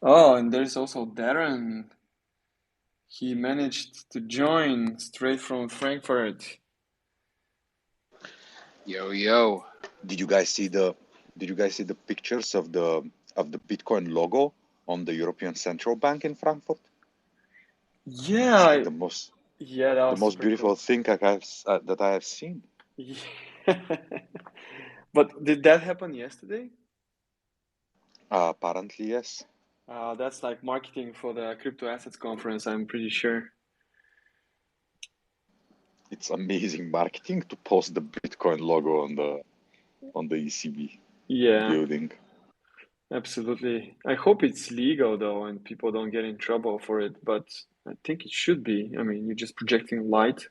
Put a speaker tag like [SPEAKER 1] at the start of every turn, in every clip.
[SPEAKER 1] Oh, and there's also Darren. He managed to join straight from Frankfurt.
[SPEAKER 2] Yo, yo.
[SPEAKER 3] Did you guys see the pictures of the Bitcoin logo on the European Central Bank in Frankfurt?
[SPEAKER 1] Yeah,
[SPEAKER 3] It's like the most
[SPEAKER 1] that was super
[SPEAKER 3] beautiful
[SPEAKER 1] cool.
[SPEAKER 3] thing that I have seen.
[SPEAKER 1] Yeah. But did that happen yesterday?
[SPEAKER 3] Apparently, yes.
[SPEAKER 1] That's like marketing for the crypto assets conference, I'm pretty sure.
[SPEAKER 3] It's amazing marketing to post the Bitcoin logo on the ECB
[SPEAKER 1] Yeah,
[SPEAKER 3] building.
[SPEAKER 1] absolutely. I hope it's legal though, and people don't get in trouble for it, but I think it should be. I mean, you're just projecting light.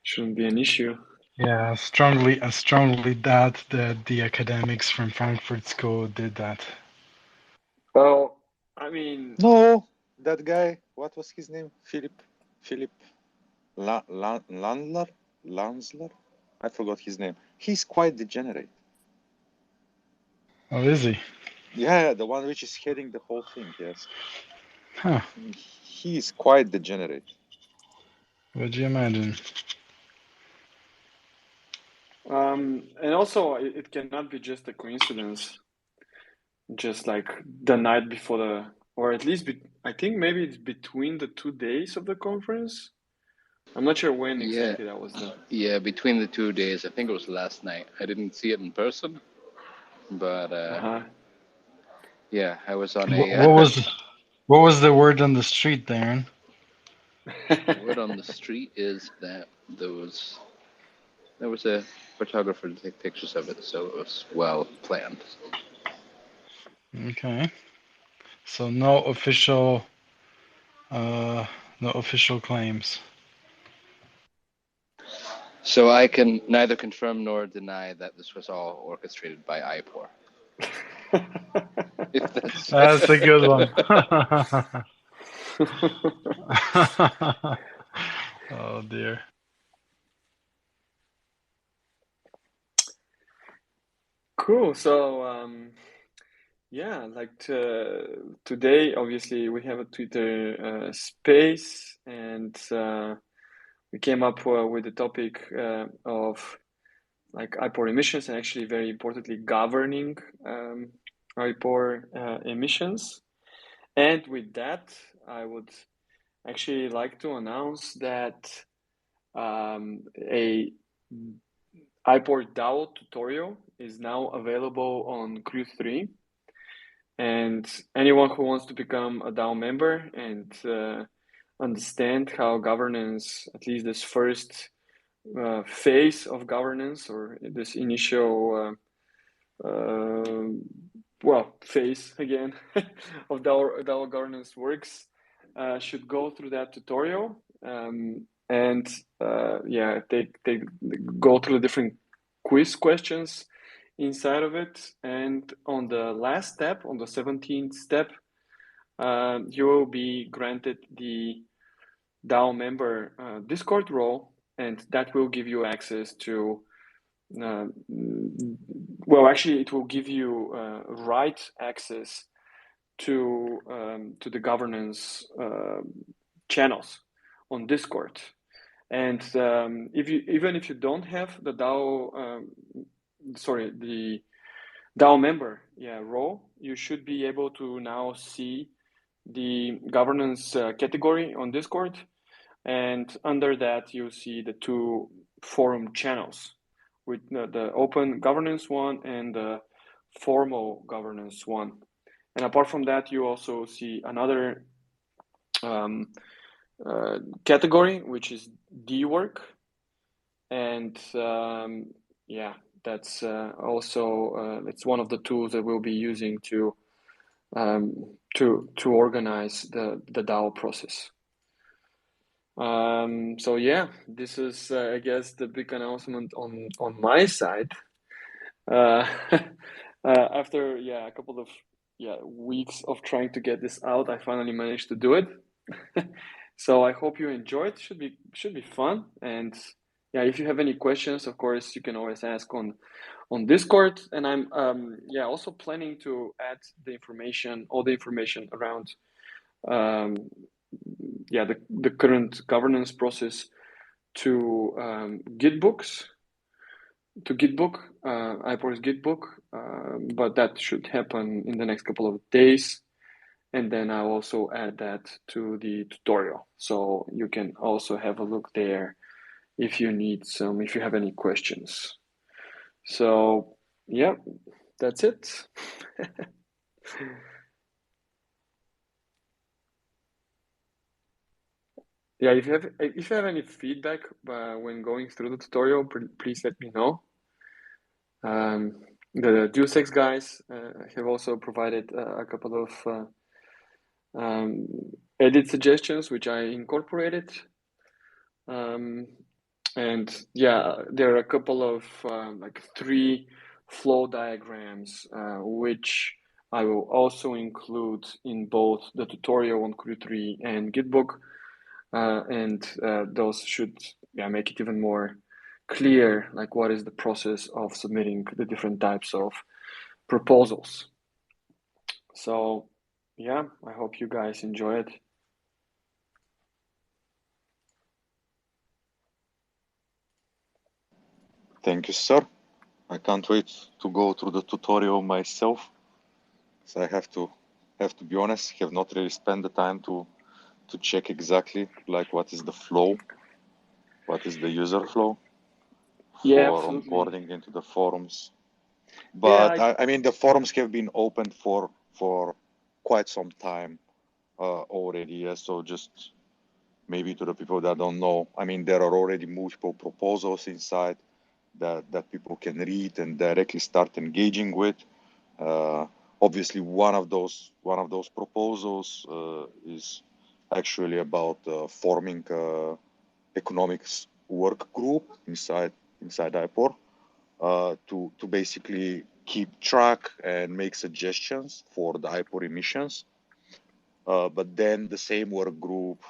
[SPEAKER 1] Shouldn't be an issue.
[SPEAKER 4] Yeah, I strongly doubt that the academics from Frankfurt School did that.
[SPEAKER 1] Well, I mean,
[SPEAKER 3] No, that guy. What was his name? Philip Lanzler. I forgot his name. He's quite degenerate.
[SPEAKER 4] Oh, is he?
[SPEAKER 3] Yeah, the one which is heading the whole thing. Yes.
[SPEAKER 4] Huh.
[SPEAKER 3] He is quite degenerate.
[SPEAKER 4] Would you imagine?
[SPEAKER 1] and also it cannot be just a coincidence, just like the night before or at least I think maybe it's between the 2 days of the conference. I'm not sure when exactly that was done.
[SPEAKER 2] Yeah, between the 2 days. I think it was last night. I didn't see it in person, but yeah, I was on
[SPEAKER 4] What was the word on the street, Darren?
[SPEAKER 2] The word on the street is that there was a photographer to take pictures of it, so it was well planned.
[SPEAKER 4] Okay. So no official claims.
[SPEAKER 2] So I can neither confirm nor deny that this was all orchestrated by IPOR. If
[SPEAKER 4] That's a good one. Oh dear.
[SPEAKER 1] Cool. So yeah, like today, obviously we have a Twitter space, and we came up with the topic of like IPOR emissions, and actually very importantly governing IPOR emissions. And with that, I would actually like to announce that a IPOR DAO tutorial is now available on Q3. And anyone who wants to become a DAO member and understand how governance, at least this first phase of governance or this initial phase again of DAO governance works, should go through that tutorial, and they go through different quiz questions inside of it. And on the last step, on the 17th step, you will be granted the DAO member Discord role, and that will give you access to actually it will give you right access to the governance channels on Discord. And even if you don't have the the DAO member role, you should be able to now see the governance category on Discord, and under that you see the two forum channels, with the open governance one and the formal governance one. And apart from that, you also see another category, which is D-work. And that's also it's one of the tools that we'll be using to organize the DAO process. So yeah, this is I guess the big announcement on my side. After a couple of weeks of trying to get this out, I finally managed to do it. So I hope you enjoyed. Should be fun, and yeah, if you have any questions, of course, you can always ask on Discord. And I'm also planning to add all the information around the current governance process to Gitbook, IPOR's Gitbook, but that should happen in the next couple of days. And then I'll also add that to the tutorial. So you can also have a look there if you have any questions. So yeah, that's it. Yeah, if you have any feedback when going through the tutorial, please let me know. The Deus Ex guys have also provided a couple of edit suggestions, which I incorporated. And yeah, there are a couple of like 3 flow diagrams, which I will also include in both the tutorial on Crew3 and Gitbook. And those should make it even more clear, like what is the process of submitting the different types of proposals. So yeah, I hope you guys enjoy it.
[SPEAKER 3] Thank you, sir. I can't wait to go through the tutorial myself. So I have to be honest, have not really spent the time to check exactly like what is the flow, what is the user flow for onboarding into the forums. But yeah, I mean, the forums have been opened for quite some time already. Yeah? So just maybe to the people that don't know, I mean, there are already multiple proposals inside that people can read and directly start engaging with. Obviously, one of those proposals is actually about forming economics work group inside IPOR to basically keep track and make suggestions for the IPOR emissions. But then the same work group,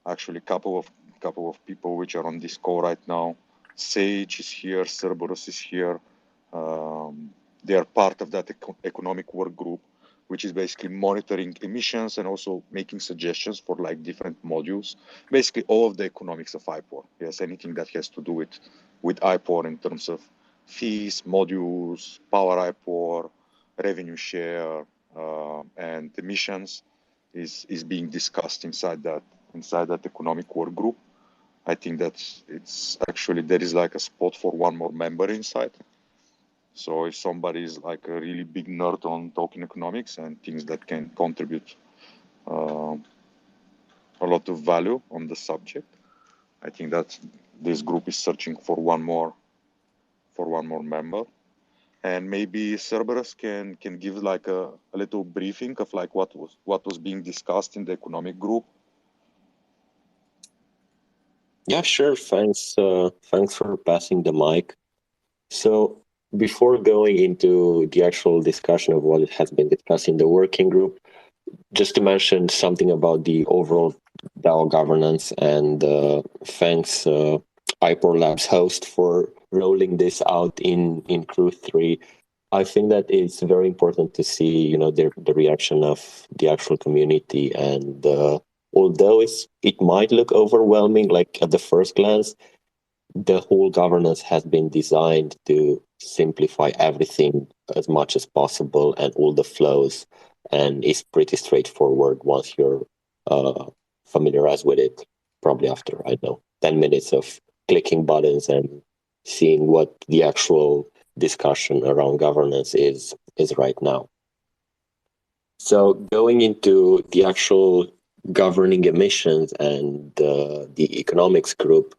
[SPEAKER 3] actually couple of people which are on this call right now, Sage is here, Cerberus is here. They are part of that economic work group, which is basically monitoring emissions and also making suggestions for like different modules. Basically, all of the economics of IPOR. Yes, anything that has to do with IPOR in terms of fees, modules, power IPOR, revenue share, and emissions is being discussed inside that economic work group. I think that it's actually there is like a spot for one more member inside. So if somebody is like a really big nerd on token economics and things that can contribute a lot of value on the subject, I think that this group is searching for one more member. And maybe Cerberus can give like a little briefing of like what was being discussed in the economic group.
[SPEAKER 5] Yeah, sure. Thanks for passing the mic. So before going into the actual discussion of what has been discussed in the working group, just to mention something about the overall DAO governance, and thanks IPOR Labs host for rolling this out in Crew3. I think that it's very important to see, the reaction of the actual community, and although it might look overwhelming, like at the first glance, the whole governance has been designed to simplify everything as much as possible and all the flows, and it's pretty straightforward once you're familiarized with it, probably after, 10 minutes of clicking buttons and seeing what the actual discussion around governance is right now. So going into the actual governing emissions and the economics group,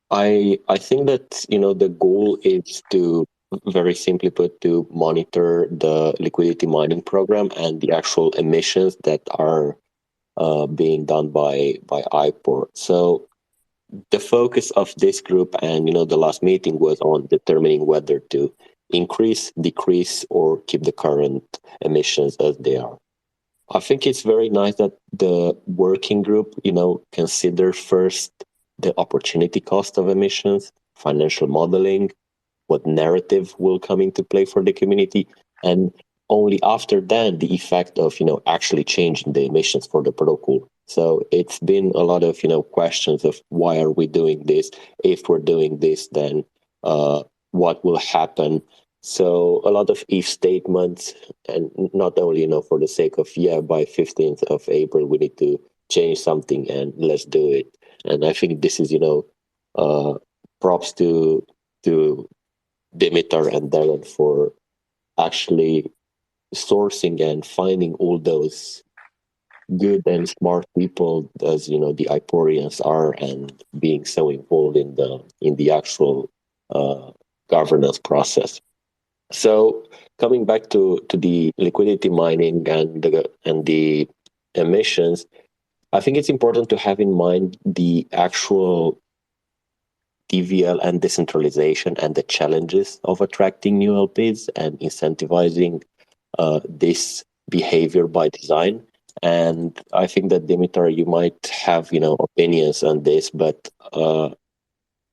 [SPEAKER 5] I think that the goal is to, very simply put, to monitor the liquidity mining program and the actual emissions that are being done by IPOR. So the focus of this group and the last meeting was on determining whether to increase, decrease, or keep the current emissions as they are. I think it's very nice that the working group consider first the opportunity cost of emissions, financial modeling, what narrative will come into play for the community, and only after that the effect of actually changing the emissions for the protocol. So it's been a lot of questions of why are we doing this? If we're doing this, then what will happen? So a lot of if statements, and not only for the sake of by 15th of April we need to change something and let's do it. And I think this is props to Dimitar and Darren for actually sourcing and finding all those good and smart people as the IPORians are, and being so involved in the actual governance process. So coming back to the liquidity mining and the emissions, I think it's important to have in mind the actual TVL and decentralization and the challenges of attracting new LPs and incentivizing this behavior by design. And I think that Dimitar, you might have opinions on this, but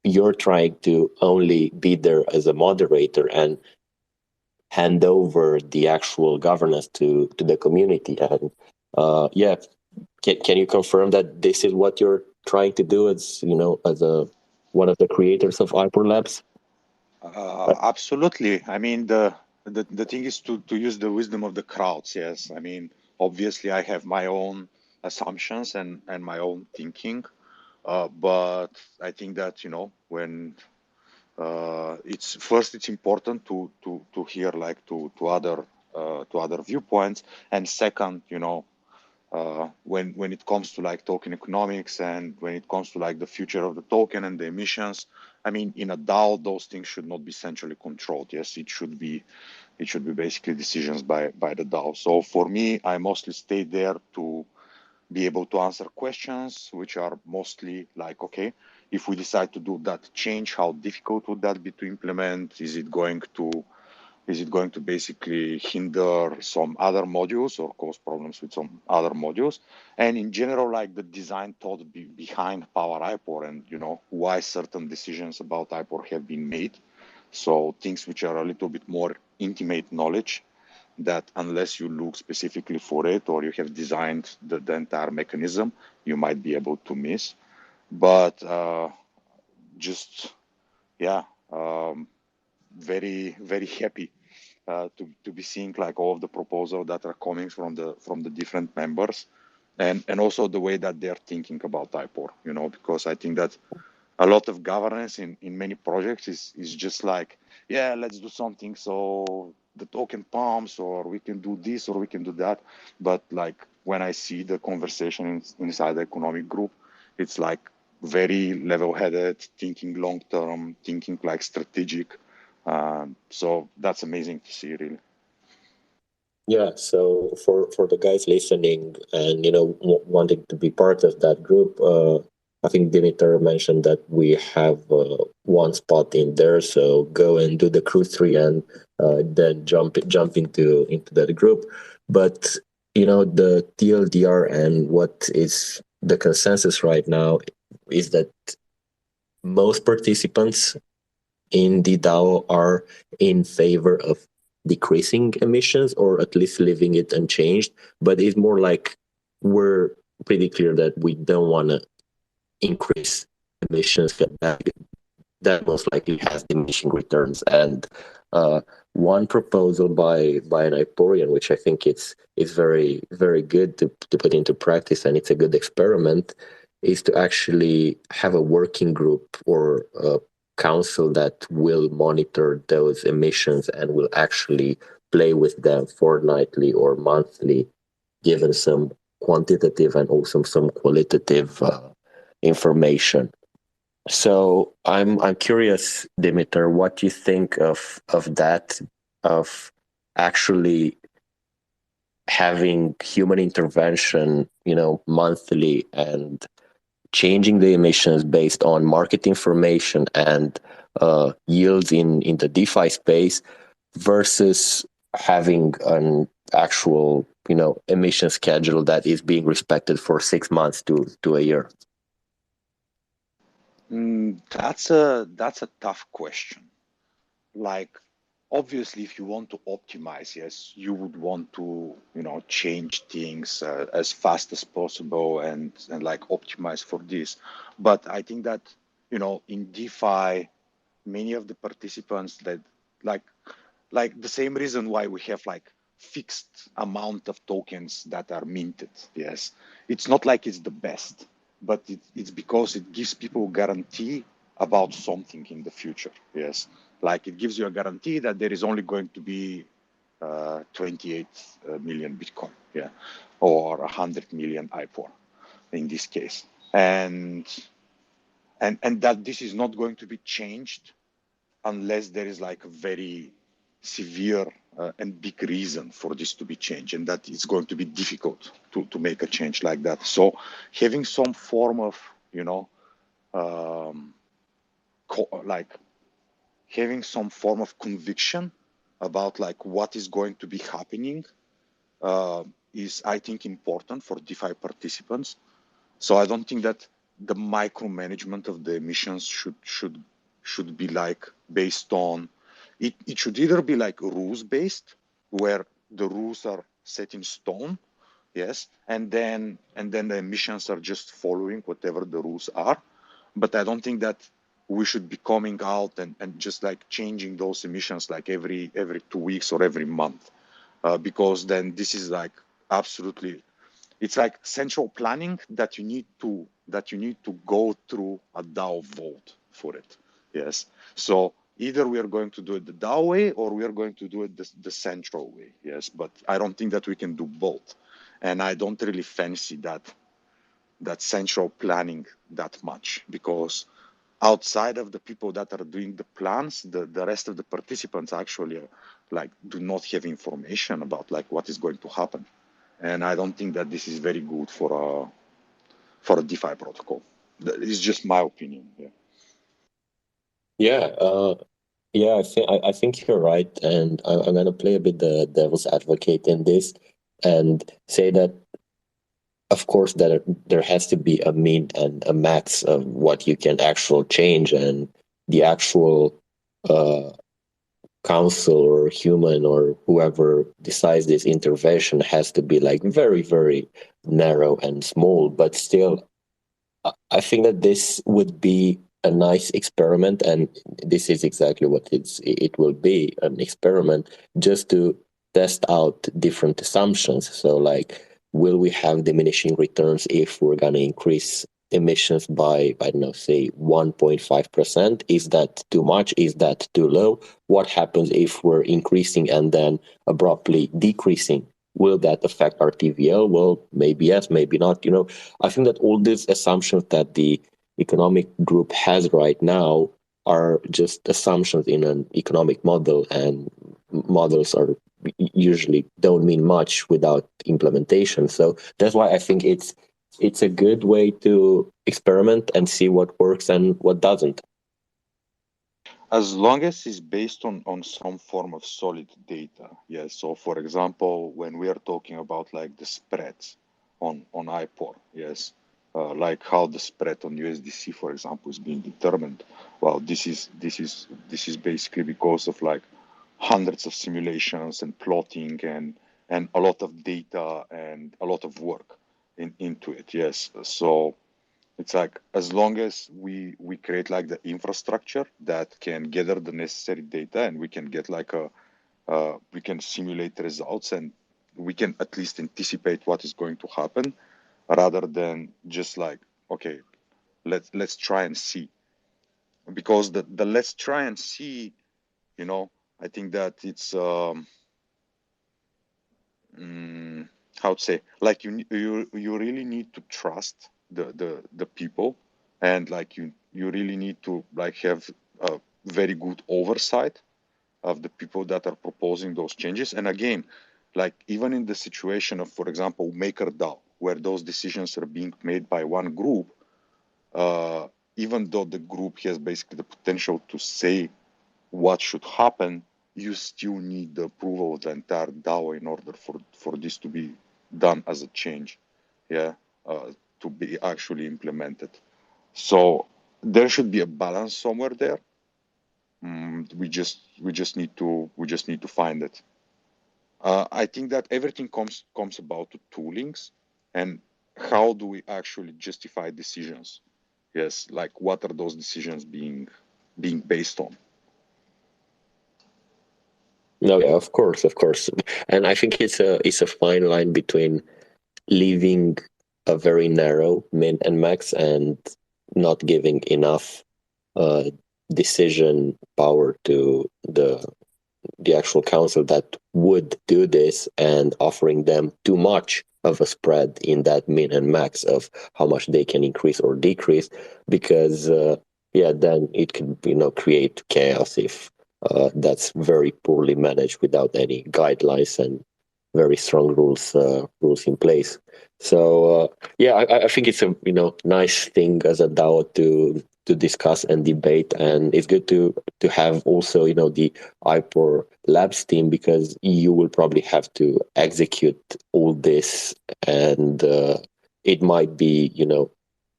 [SPEAKER 5] you're trying to only be there as a moderator and hand over the actual governance to the community. And can you confirm that this is what you're trying to do as as one of the creators of IPOR Labs?
[SPEAKER 3] Absolutely. I mean, the thing is to use the wisdom of the crowds. Yes. I mean, obviously, I have my own assumptions and my own thinking, but I think that when it's important to hear to other viewpoints, and second, when it comes to token economics and when it comes to the future of the token and the emissions, I mean, in a DAO, those things should not be centrally controlled. Yes, it should be basically decisions by the DAO. So for me, I mostly stay there to be able to answer questions, which are mostly okay, if we decide to do that change, how difficult would that be to implement? Is it going to basically hinder some other modules or cause problems with some other modules? And in general, the design thought behind pwIPOR and, why certain decisions about IPOR have been made. So things which are a little bit more intimate knowledge that unless you look specifically for it or you have designed the entire mechanism, you might be able to miss. But very, very happy to be seeing all of the proposals that are coming from the different members, and also the way that they're thinking about IPOR, because I think that a lot of governance in many projects is just let's do something so the token pumps, or we can do this or we can do that. But when I see the conversation inside the economic group, it's very level-headed, thinking long-term, thinking strategic. So that's amazing to see, really.
[SPEAKER 5] Yeah, so for the guys listening and wanting to be part of that group, I think Dimitar mentioned that we have one spot in there. So go and do the crew 3 and then jump into that group. But the TLDR and what is the consensus right now is that most participants in the DAO are in favor of decreasing emissions, or at least leaving it unchanged. But it's more we're pretty clear that we don't want to increase emissions, that most likely has diminishing returns. And one proposal by an IPORian, which I think it's very, very good to put into practice, and it's a good experiment, is to actually have a working group or a council that will monitor those emissions and will actually play with them fortnightly or monthly, given some quantitative and also some qualitative information. So I'm curious, Dimitar, what you think of that, of actually having human intervention, monthly, and changing the emissions based on market information and yields in the DeFi space, versus having an actual emission schedule that is being respected for 6 months to a year.
[SPEAKER 3] That's a tough question. Like, obviously, if you want to optimize, yes, you would want to, change things as fast as possible and like optimize for this. But I think that, in DeFi, many of the participants that like the same reason why we have like fixed amount of tokens that are minted. Yes, it's not like it's the best, but it's because it gives people guarantee about something in the future. Yes, like it gives you a guarantee that there is only going to be 28 million Bitcoin, yeah, or 100 million IPOR in this case, and that this is not going to be changed unless there is like a very severe and big reason for this to be changed, and that it's going to be difficult to make a change like that. So having some form of, like having some form of conviction about like what is going to be happening is, I think, important for DeFi participants. So I don't think that the micromanagement of the emissions should be like based on it. It should either be like rules based, where the rules are set in stone, yes, and then the emissions are just following whatever the rules are. But I don't think that we should be coming out and just like changing those emissions like every 2 weeks or every month, because then this is like absolutely, it's like central planning that you need to go through a DAO vote for it. Yes. So either we are going to do it the DAO way or we are going to do it the central way. Yes. But I don't think that we can do both. And I don't really fancy that central planning that much, because outside of the people that are doing the plans, the rest of the participants actually like do not have information about like what is going to happen. And I don't think that this is very good for a DeFi protocol. It's just my opinion.
[SPEAKER 5] Yeah, I think you're right, and I'm gonna play a bit the devil's advocate in this, and say that of course that there has to be a min and a max of what you can actually change, and the actual council or human or whoever decides this intervention has to be like very, very narrow and small. But still, I think that this would be a nice experiment, and this is exactly what it will be, an experiment just to test out different assumptions. So like, will we have diminishing returns if we're going to increase emissions by, I don't know, say 1.5%? Is that too much? Is that too low? What happens if we're increasing and then abruptly decreasing? Will that affect our TVL? Well, maybe yes, maybe not. I think that all these assumptions that the economic group has right now are just assumptions in an economic model, and models are usually don't mean much without implementation. So that's why I think it's a good way to experiment and see what works and what doesn't.
[SPEAKER 3] As long as it's based on some form of solid data. Yes. So for example, when we are talking about like the spreads on IPOR, yes, like how the spread on USDC, for example, is being determined. Well, this is basically because of like hundreds of simulations and plotting and a lot of data and a lot of work into it. Yes. So it's like, as long as we create like the infrastructure that can gather the necessary data, and we can get like we can simulate results, and we can at least anticipate what is going to happen, rather than just like, okay, let's try and see. Because the let's try and see, I think that it's how to say, like you really need to trust the people, and like you really need to like have a very good oversight of the people that are proposing those changes. And again, like even in the situation of, for example, MakerDAO, where those decisions are being made by one group, even though the group has basically the potential to say what should happen, you still need the approval of the entire DAO in order for this to be done as a change, to be actually implemented. So there should be a balance somewhere there. We just need to find it. I think that everything comes about to toolings and how do we actually justify decisions? Yes, like what are those decisions being based on?
[SPEAKER 5] No, yeah, of course, and I think it's a fine line between leaving a very narrow min and max and not giving enough decision power to the actual council that would do this and offering them too much of a spread in that min and max of how much they can increase or decrease, because then it can create chaos if that's very poorly managed without any guidelines and very strong rules in place. So I think it's a nice thing as a DAO to discuss and debate, and it's good to have also the IPOR labs team, because you will probably have to execute all this, and it might be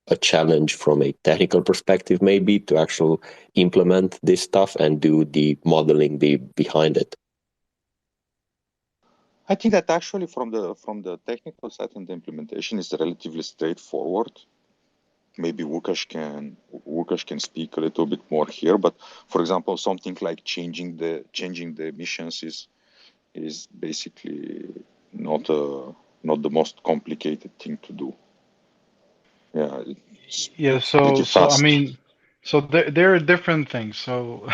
[SPEAKER 5] a challenge from a technical perspective maybe to actually implement this stuff and do the modeling behind it.
[SPEAKER 3] I think that actually from the technical side and the implementation is relatively straightforward. Maybe Łukasz can speak a little bit more here, but for example, something like changing the emissions is basically not the most complicated thing to do.
[SPEAKER 4] Yeah, so I mean, so there are different things. So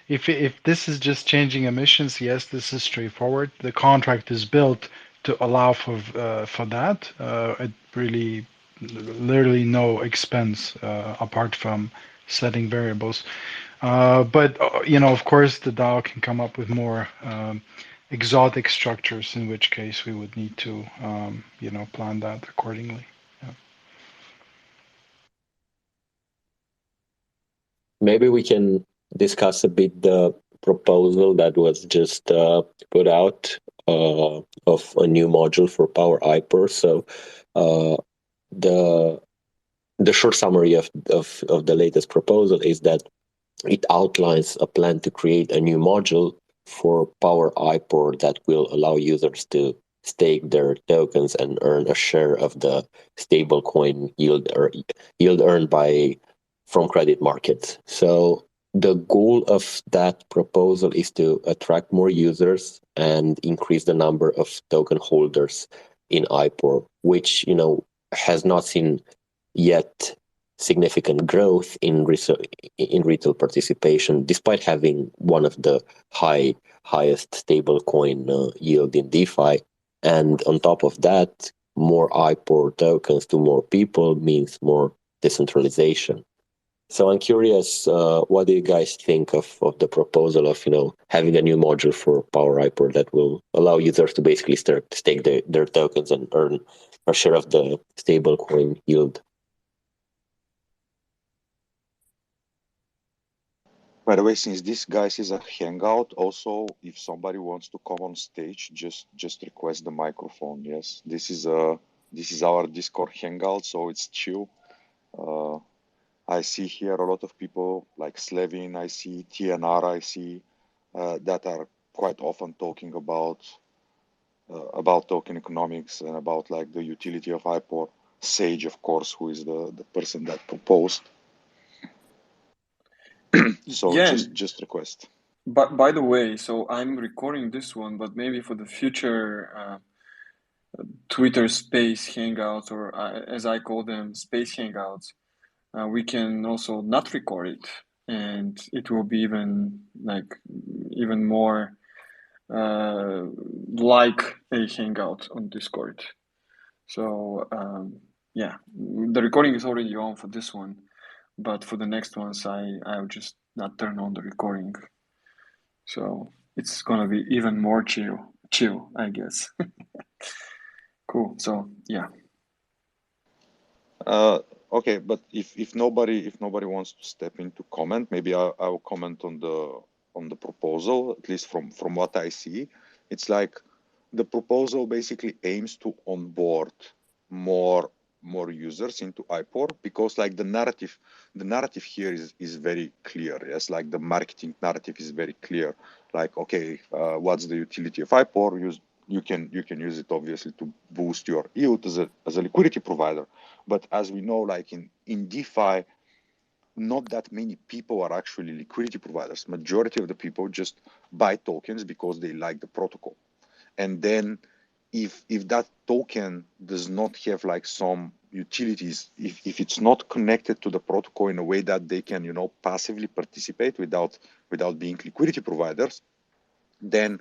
[SPEAKER 4] if this is just changing emissions, yes, this is straightforward. The contract is built to allow for that. It really literally no expense apart from setting variables. But of course, the DAO can come up with more exotic structures, in which case we would need to plan that accordingly.
[SPEAKER 5] Maybe we can discuss a bit the proposal that was just put out of a new module for pwIPOR. So the short summary of the latest proposal is that it outlines a plan to create a new module for pwIPOR that will allow users to stake their tokens and earn a share of the stablecoin yield earned from credit markets. So the goal of that proposal is to attract more users and increase the number of token holders in IPOR, which has not seen yet significant growth in retail participation, despite having one of the highest stablecoin yield in DeFi. And on top of that, more IPOR tokens to more people means more decentralization. So I'm curious, what do you guys think of the proposal of having a new module for pwIPOR that will allow users to basically stake their tokens and earn a share of the stablecoin yield?
[SPEAKER 3] By the way, since this guys is a Hangout, also if somebody wants to come on stage, just request the microphone. Yes, this is our Discord Hangout, so it's chill. I see here a lot of people like Slevin, I see TNR, I see that are quite often talking about token economics and about like the utility of IPOR. Sage, of course, who is the person that proposed. So yeah, just request.
[SPEAKER 1] But by the way, so I'm recording this one, but maybe for the future Twitter Space Hangouts, or as I call them, Space Hangouts, we can also not record it, and it will be even more like a Hangout on Discord. So yeah, the recording is already on for this one, but for the next ones, I'll just not turn on the recording. So it's gonna be even more chill, I guess. Cool. So yeah.
[SPEAKER 3] Okay, but if nobody wants to step in to comment, maybe I'll comment on the proposal. At least from what I see, it's like the proposal basically aims to onboard more more users into IPOR, because like the narrative here is very clear. Yes, like the marketing narrative is very clear. Like, okay, what's the utility of IPOR? You can use it obviously to boost your yield as a liquidity provider. But as we know, like in DeFi, not that many people are actually liquidity providers. Majority of the people just buy tokens because they like the protocol. And then if that token does not have like some utilities, if it's not connected to the protocol in a way that they can, you know, passively participate without being liquidity providers, then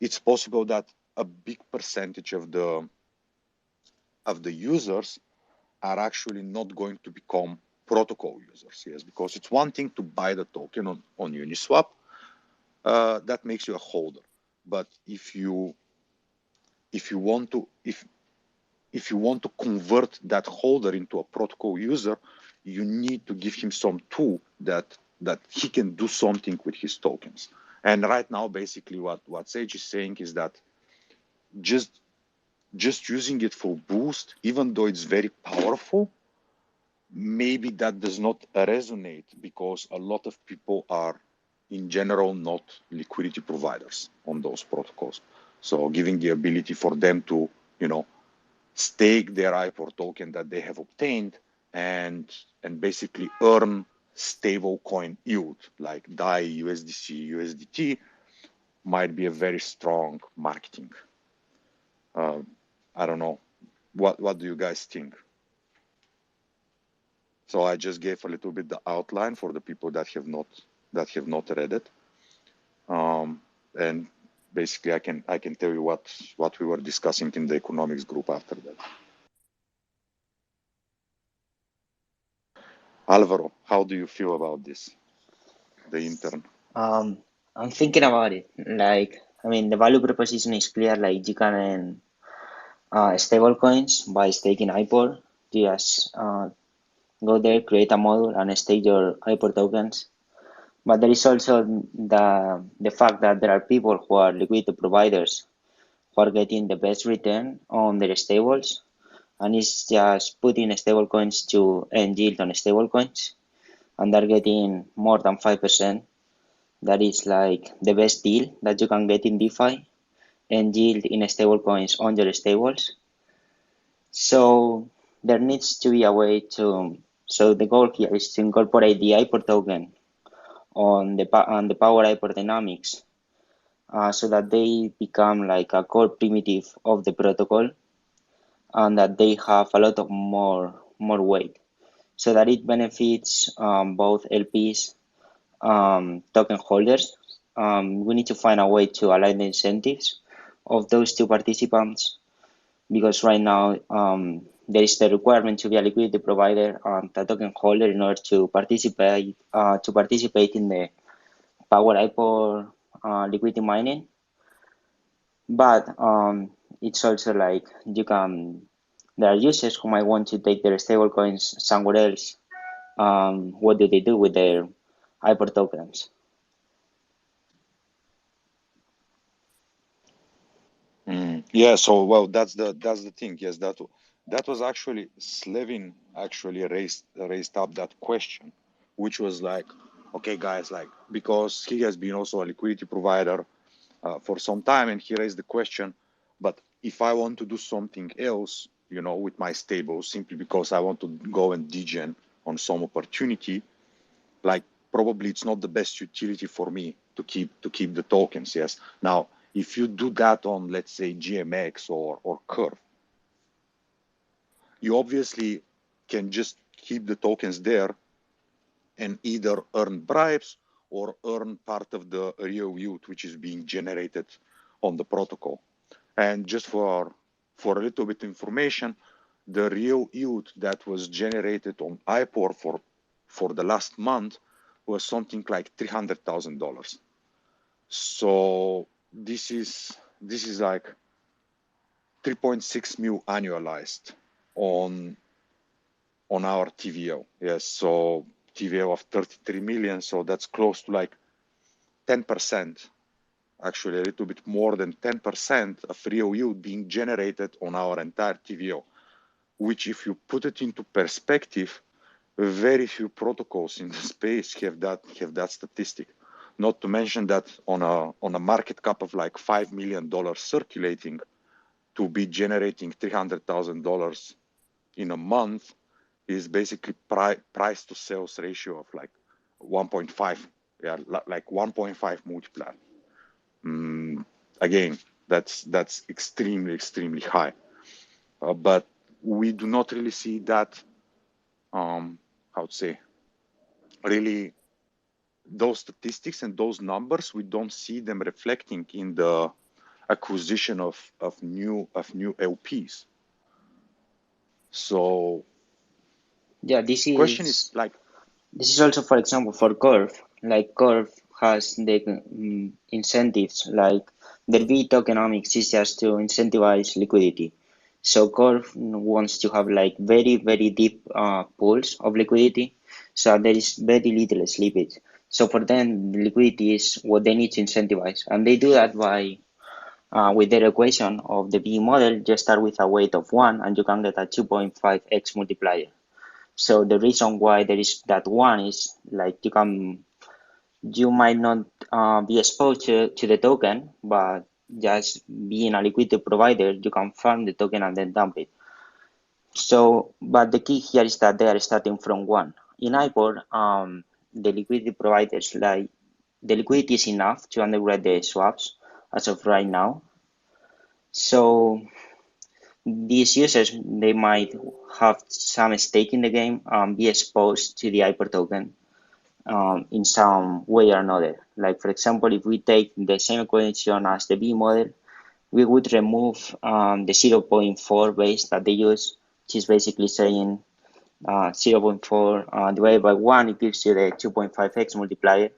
[SPEAKER 3] it's possible that a big percentage of the users are actually not going to become protocol users. Yes, because it's one thing to buy the token on Uniswap, that makes you a holder. But if you want to convert that holder into a protocol user, you need to give him some tool that he can do something with his tokens. And right now, basically, what Sage is saying is that just using it for boost, even though it's very powerful, maybe that does not resonate because a lot of people are, in general, not liquidity providers on those protocols. So giving the ability for them to, you know, stake their IPOR token that they have obtained and basically earn stable coin yield like DAI, USDC, USDT might be a very strong marketing. I don't know. What do you guys think? So I just gave a little bit the outline for the people that have not read it, and basically I can tell you what we were discussing in the economics group after that. Alvaro, how do you feel about this? The intern.
[SPEAKER 6] I'm thinking about it. Like, I mean, the value proposition is clear. Like, you can earn stable coins by staking IPOR. You just go there, create a module, and stake your IPOR tokens. But there is also the fact that there are people who are liquidity providers who are getting the best return on their stables, and it's just putting stable coins to earn yield on stable coins, and they're getting more than 5%. That is like the best deal that you can get in DeFi, and yield in stable coins on your stables. So there needs to be a way to. So the goal here is to incorporate the IPOR token on the pwIPOR dynamics, so that they become like a core primitive of the protocol, and that they have a lot of more weight, so that it benefits both LPs, token holders. We need to find a way to align the incentives of those two participants, because right now there is the requirement to be a liquidity provider and a token holder in order to participate in the pwIPOR liquidity mining. But it's also like there are users who might want to take their stablecoins somewhere else. What do they do with their IPOR tokens?
[SPEAKER 3] Yeah, so well, that's the thing. Yes, that was actually Slevin actually raised up that question, which was like, okay, guys, like, because he has been also a liquidity provider for some time, and he raised the question, but if I want to do something else, you know, with my stable, simply because I want to go and degen on some opportunity, like probably it's not the best utility for me to keep the tokens. Yes, now if you do that on, let's say, GMX or Curve, you obviously can just keep the tokens there and either earn bribes or earn part of the real yield which is being generated on the protocol. And just for a little bit of information, the real yield that was generated on IPOR for the last month was something like $300,000. So this is like 3.6 mil annualized on our TVL. Yes, so TVL of 33 million, so that's close to like 10%, actually a little bit more than 10% of real yield being generated on our entire TVL. which if you put it into perspective, very few protocols in the space have that statistic. Not to mention that on a market cap of like $5 million circulating, to be generating $300,000 in a month is basically price to sales ratio of like 1.5, yeah, like 1.5 multiplier. Again, that's extremely high, but we do not really see that. How to say? Really, those statistics and those numbers, we don't see them reflecting in the acquisition of new LPs. So
[SPEAKER 6] yeah, this
[SPEAKER 3] question is like,
[SPEAKER 6] is also, for example, for Curve. Like Curve has the incentives, like their V tokenomics is just to incentivize liquidity. So Curve wants to have like very deep pools of liquidity, so there is very little slippage. So for them, liquidity is what they need to incentivize, and they do that by with their equation of the B model. Just start with a weight of 1, and you can get a 2.5x multiplier. So the reason why there is that one is like you might not be exposed to the token, but just being a liquidity provider, you can farm the token and then dump it. So, but the key here is that they are starting from 1. In IPOR, the liquidity providers, like the liquidity is enough to underwrite the swaps as of right now. So these users, they might have some stake in the game, be exposed to the IPOR token in some way or another. Like, for example, if we take the same equation as the B model, we would remove the 0.4 base that they use, which is basically saying 0.4 divided by 1, it gives you the 2.5x multiplier.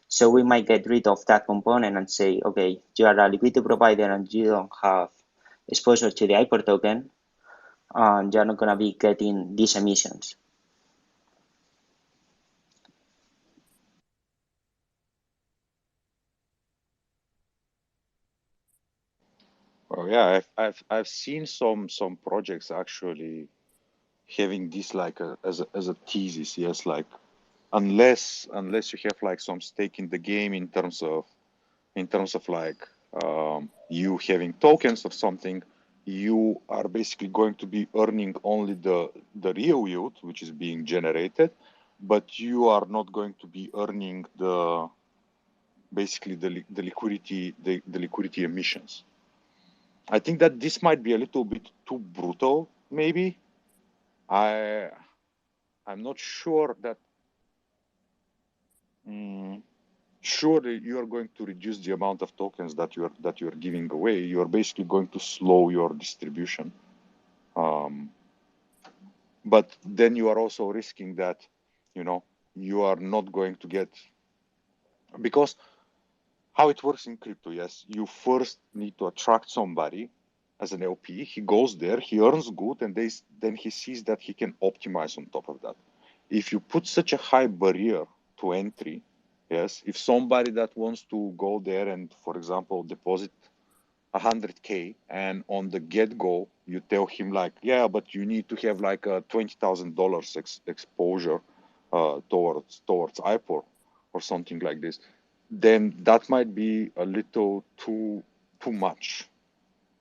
[SPEAKER 6] So we might get rid of that component and say, okay, you are a liquidity provider and you don't have exposure to the IPOR token, you're not going to be getting these emissions.
[SPEAKER 3] oh yeah, I've seen some projects actually having this like as a thesis. Yes, like unless you have like some stake in the game in terms of like you having tokens or something, you are basically going to be earning only the real yield which is being generated, but you are not going to be earning the basically the liquidity emissions. I think that this might be a little bit too brutal, maybe. I'm not sure that surely you are going to reduce the amount of tokens that you're giving away. You're basically going to slow your distribution. But then you are also risking that, you are not going to get, because how it works in crypto, yes, you first need to attract somebody as an LP. He goes there, he earns good, and then he sees that he can optimize on top of that. If you put such a high barrier to entry, yes, if somebody that wants to go there and, for example, deposit 100K, and on the get-go you tell him like, yeah, but you need to have like a $20,000 exposure towards IPOR or something like this, then that might be a little too much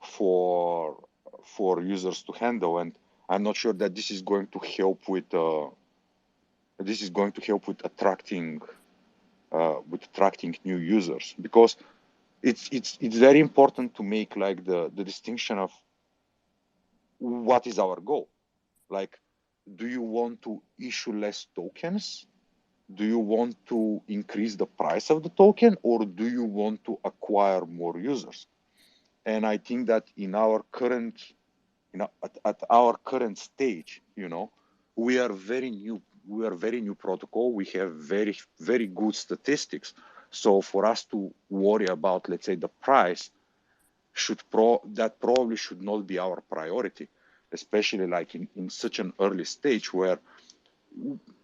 [SPEAKER 3] for users to handle, and I'm not sure that this is going to help with attracting new users, because it's very important to make like the distinction of what is our goal. Like, do you want to issue less tokens? Do you want to increase the price of the token, or do you want to acquire more users? And I think that in our current, at our current stage, we are very new. We are very new protocol. We have very good statistics. So for us to worry about, let's say, the price, that probably should not be our priority, especially like in such an early stage where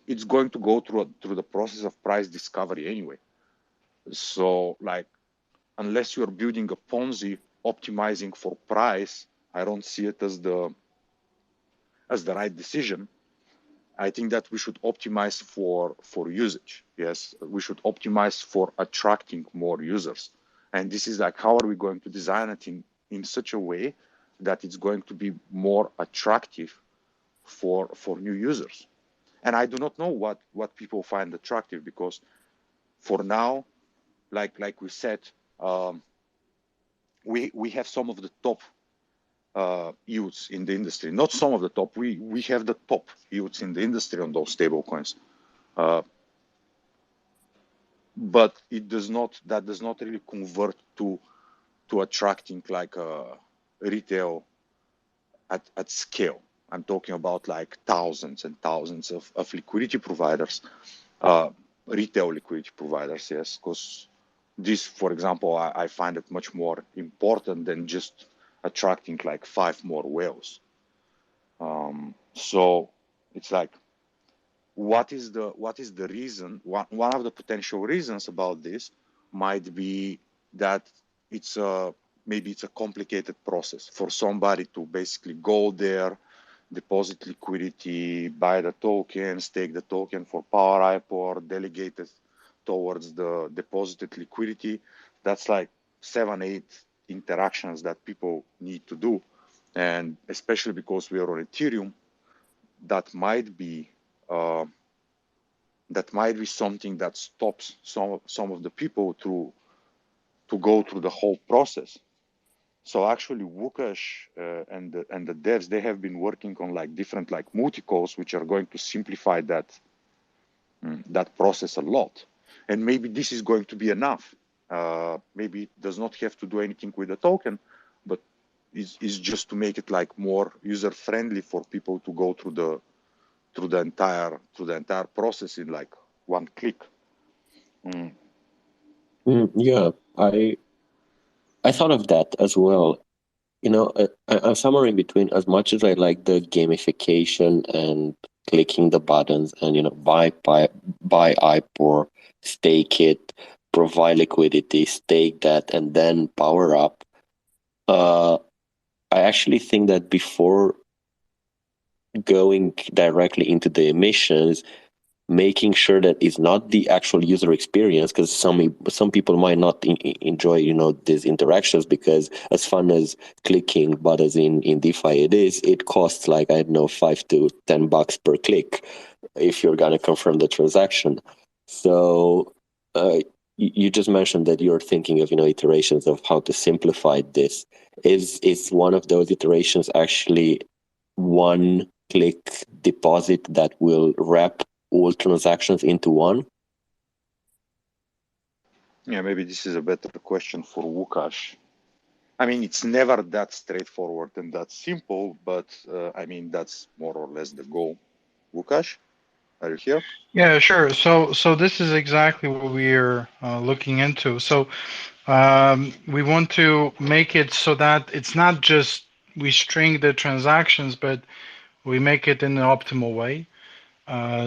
[SPEAKER 3] it's going to go through the process of price discovery anyway. So like, unless you're building a Ponzi optimizing for price, I don't see it as as the right decision. I think that we should optimize for usage. Yes, we should optimize for attracting more users. And this is like, how are we going to design it in such a way that it's going to be more attractive for new users? And I do not know what people find attractive, because for now, like we said, we have some of the top yields in the industry. Not some of the top. We have the top yields in the industry on those stablecoins. But it does not. That does not really convert to attracting like retail at scale. I'm talking about like thousands and thousands of liquidity providers, retail liquidity providers. Yes, because this, for example, I find it much more important than just attracting like 5 more whales. So it's like, what is the reason? One of the potential reasons about this might be that maybe it's a complicated process for somebody to basically go there, deposit liquidity, buy the token, stake the token for pwIPOR, delegate it towards the deposited liquidity. That's like 7-8 interactions that people need to do. And especially because we are on Ethereum, that might be something that stops some of the people to go through the whole process. So actually, Łukasz and the devs, they have been working on like different like multi-calls, which are going to simplify that process a lot. And maybe this is going to be enough. Maybe it does not have to do anything with the token, but it's just to make it like more user friendly for people to go through the entire process in like one click.
[SPEAKER 5] Yeah, I thought of that as well. You know, I'm somewhere in between. As much as I like the gamification and clicking the buttons and, you know, buy IPOR, stake it, provide liquidity, stake that, and then power up. I actually think that before going directly into the emissions, making sure that it's not the actual user experience, because some people might not enjoy, you know, these interactions, because as fun as clicking buttons in DeFi it costs like, I don't know, $5 to $10 per click if you're gonna confirm the transaction. So you just mentioned that you're thinking of, you know, iterations of how to simplify this. Is one of those iterations actually one click deposit that will wrap all transactions into one?
[SPEAKER 3] Yeah, maybe this is a better question for Łukasz. I mean, it's never that straightforward and that simple, but I mean, that's more or less the goal. Łukasz, are you here?
[SPEAKER 4] Yeah, sure. So this is exactly what we're looking into. So we want to make it so that it's not just we string the transactions, but we make it in an optimal way.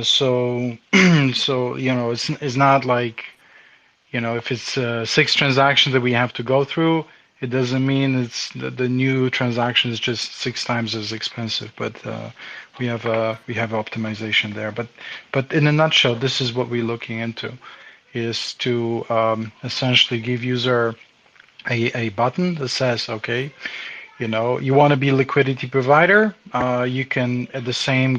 [SPEAKER 4] So you know, it's not like, you know, if it's 6 transactions that we have to go through, it doesn't mean it's the new transaction is just 6 times as expensive. But we have optimization there. But in a nutshell, this is what we're looking into, is to essentially give user a button that says, okay, you know, you want to be liquidity provider, you can at the same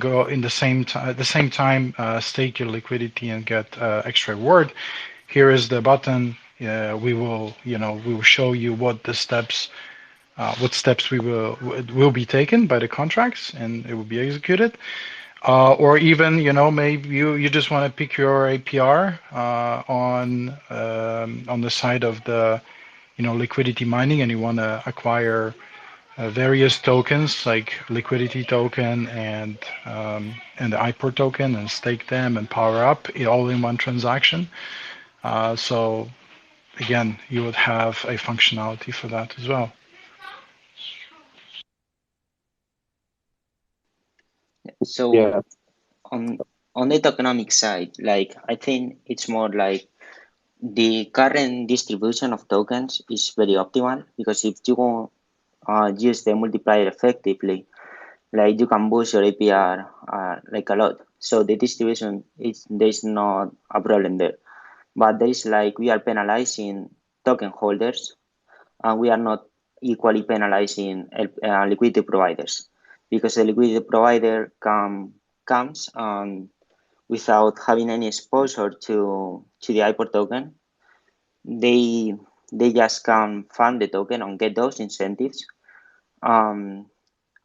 [SPEAKER 4] time stake your liquidity and get extra reward. Here is the button. We will show you what steps will be taken by the contracts, and it will be executed. Or even, you know, maybe you just want to pick your APR on the side of the, you know, liquidity mining, and you want to acquire various tokens like liquidity token and the IPOR token, and stake them and power up all in one transaction. So again, you would have a functionality for that as well.
[SPEAKER 6] So
[SPEAKER 5] Yeah.
[SPEAKER 6] on the tokenomics side, like, I think it's more like the current distribution of tokens is very optimal, because if you use the multiplier effectively, like you can boost your APR like a lot. So the distribution there's not a problem there, but there is like we are penalizing token holders, and we are not equally penalizing liquidity providers, because the liquidity provider comes without having any exposure to the IPOR token. They just can fund the token and get those incentives. And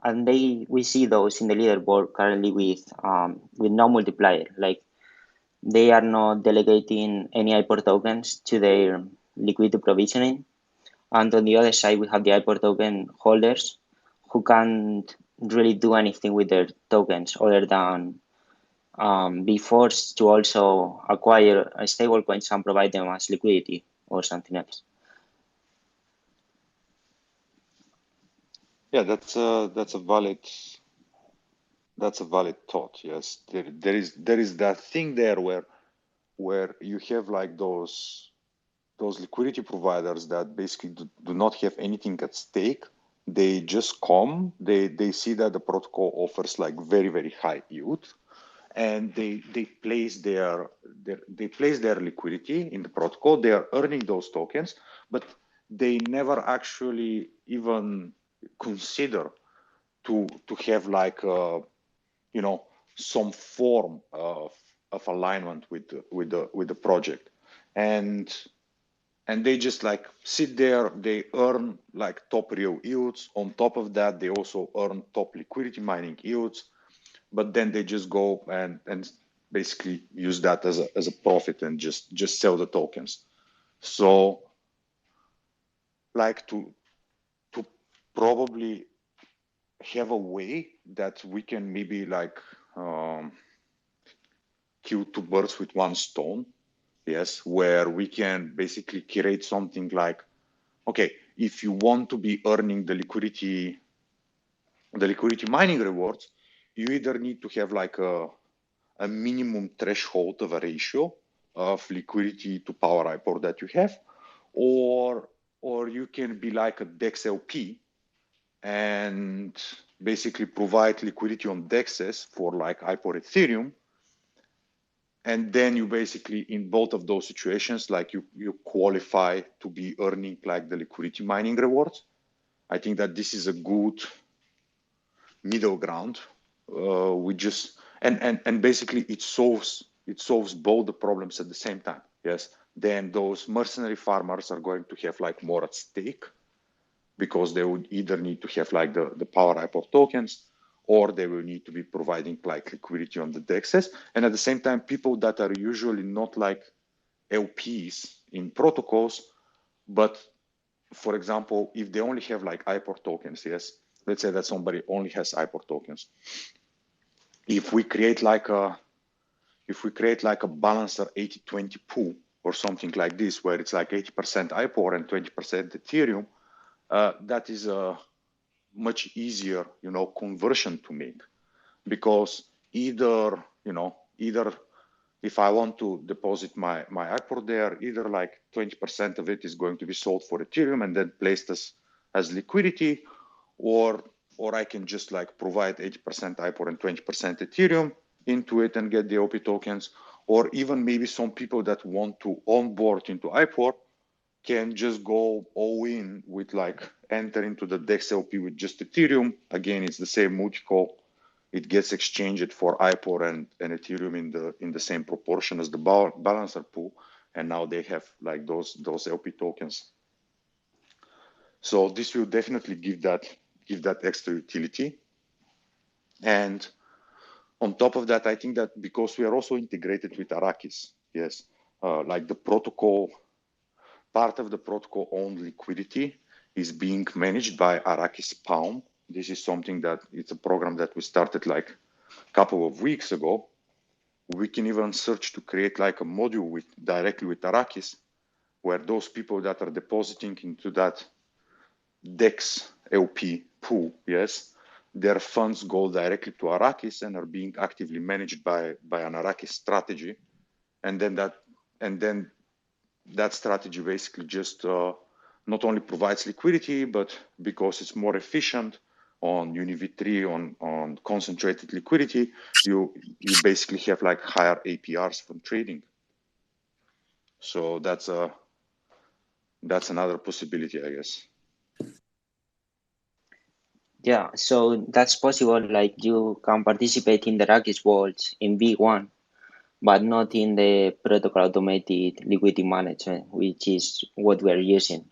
[SPEAKER 6] we see those in the leaderboard currently with no multiplier. Like they are not delegating any IPOR tokens to their liquidity provisioning. And on the other side, we have the IPOR token holders who can't really do anything with their tokens other than be forced to also acquire stable coins and provide them as liquidity or something else.
[SPEAKER 3] Yeah, that's a valid thought. Yes, there is that thing there where you have like those liquidity providers that basically do not have anything at stake. They just come, they see that the protocol offers like very, very high yield, and they place their liquidity in the protocol. They are earning those tokens, but they never actually even consider to have like some form of alignment with the project, and they just like sit there. They earn like top real yields. On top of that, they also earn top liquidity mining yields, but then they just go and basically use that as a profit and just sell the tokens. So like to probably have a way that we can maybe like kill two birds with one stone. Yes, where we can basically create something like, okay, if you want to be earning the liquidity mining rewards, you either need to have like a minimum threshold of a ratio of liquidity to power IPOR that you have, or you can be like a DEX LP and basically provide liquidity on DEXs for like IPOR Ethereum. And then you basically, in both of those situations, like you qualify to be earning like the liquidity mining rewards. I think that this is a good middle ground. We just and basically it solves both the problems at the same time. Yes. Then those mercenary farmers are going to have like more at stake, because they would either need to have like the power IPOR tokens, or they will need to be providing like liquidity on the DEXs. And at the same time, people that are usually not like LPs in protocols, but for example, if they only have like IPOR tokens, yes, let's say that somebody only has IPOR tokens. If we create like a balancer 80-20 pool or something like this, where it's like 80% IPOR and 20% Ethereum, that is a much easier, conversion to make, because either if I want to deposit my IPOR there, either like 20% of it is going to be sold for Ethereum and then placed as liquidity, or I can just like provide 80% IPOR and 20% Ethereum into it and get the OP tokens. Or even maybe some people that want to onboard into IPOR can just go all in with like enter into the DEX LP with just Ethereum. Again, it's the same multi-call. It gets exchanged for IPOR and Ethereum in the same proportion as the balancer pool, and now they have like those LP tokens. So this will definitely give that extra utility. And on top of that, I think that because we are also integrated with Arrakis, yes, like the protocol, part of the protocol owned liquidity is being managed by Arrakis Palm. This is something that it's a program that we started like a couple of weeks ago. We can even search to create like a module directly with Arrakis, where those people that are depositing into that DEX LP pool, yes, their funds go directly to Arrakis and are being actively managed by an Arrakis strategy. And then that strategy basically just not only provides liquidity, but because it's more efficient, on UniV3 on concentrated liquidity, you basically have like higher APRs from trading. So that's another possibility, I guess.
[SPEAKER 6] Yeah, so that's possible. Like you can participate in the Rackets vaults in V1, but not in the protocol automated liquidity management, which is what we're using.